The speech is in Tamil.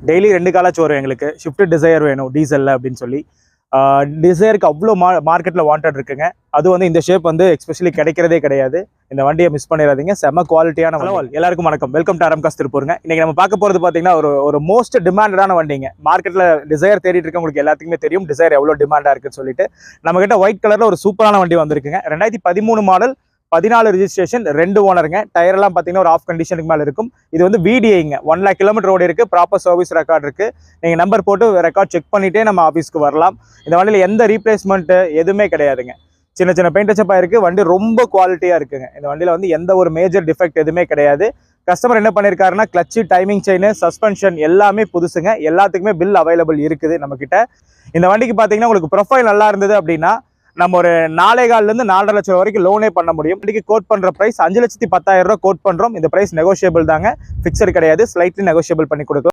டெய்லி 2 காலாச்சும் வரும் எங்களுக்கு. ஷிஃப்ட் டிசையர் வேணும் டீசலில் அப்படின்னு சொல்லி. டிசையருக்கு அவ்வளோ மார்க்கெட்டில் வாண்டட் இருக்குங்க. அது வந்து இந்த ஷேப் வந்து எஸ்பெஷலி கிடைக்கிறதே கிடையாது. இந்த வண்டியை மிஸ் பண்ணிடாதீங்க. செம குவாலிட்டியான வண்டி. எல்லாருக்கும் வணக்கம். வெல்கம் டு ஆர்எம் கார்ஸ் திருப்பூருங்க. இன்னைக்கு நம்ம பார்க்க போகிறது பார்த்தீங்கன்னா ஒரு மோஸ்ட் டிமாண்டடான வண்டிங்க. மார்க்கெட்டில் டிசையர் தேடிட்டு இருக்கவங்களுக்கு எல்லாத்துக்குமே தெரியும் டிசையர் எவ்வளோ டிமாண்டாக இருக்குன்னு சொல்லிட்டு. நம்மகிட்ட ஒயிட் கலரில் ஒரு சூப்பரான வண்டி வந்திருக்குங்க. 2013 மாடல், 14 ரிஜிஸ்ட்ரேஷன், 2 ஓனருங்க. டயர் எல்லாம் பார்த்தீங்கன்னா ஒரு ஆஃப் கண்டிஷனுக்கு மேலே இருக்கும். இது வந்து VDIங்க, 1 lakh கிலோமீட்டர் ஓடி இருக்கு. ப்ராப்பர் சர்வீஸ் ரெக்கார்ட் இருக்கு. நீங்கள் நம்பர் போட்டு ரெக்கார்ட் செக் பண்ணிட்டே நம்ம ஆஃபீஸ்க்கு வரலாம். இந்த வண்டியில் எந்த ரீப்ளேஸ்மெண்ட் எதுவுமே கிடையாதுங்க. சின்ன சின்ன பெயிண்ட் டச்சப்பாக இருக்கு. வண்டி ரொம்ப குவாலிட்டியாக இருக்குங்க. இந்த வண்டியில் வந்து எந்த ஒரு மேஜர் டிஃபெக்ட் எதுவுமே கிடையாது. கஸ்டமர் என்ன பண்ணியிருக்காருன்னா கிளச்சு, டைமிங் செயின், சஸ்பென்ஷன் எல்லாமே புதுசுங்க. எல்லாத்துக்குமே பில் அவைலபிள் இருக்குது நம்மக்கிட்ட. இந்த வண்டிக்கு பார்த்தீங்கன்னா உங்களுக்கு ப்ரொஃபைல் நல்லா இருந்தது அப்படின்னா நம்ம ஒரு 4,4 4.5 லட்சம் வரைக்கும் லோனே பண்ண முடியும். இன்னைக்கு கோட் பண்ற பிரைஸ் 5,10,000 ரூபாய் கோட் பண்றோம். இந்த பிரைஸ் நெகோஷியபிள் தாங்க, ஃபிக்ஸட் கிடையாது. ஸ்லைட்லி நெகோஷியபிள் பண்ணி கொடுக்கலாம்.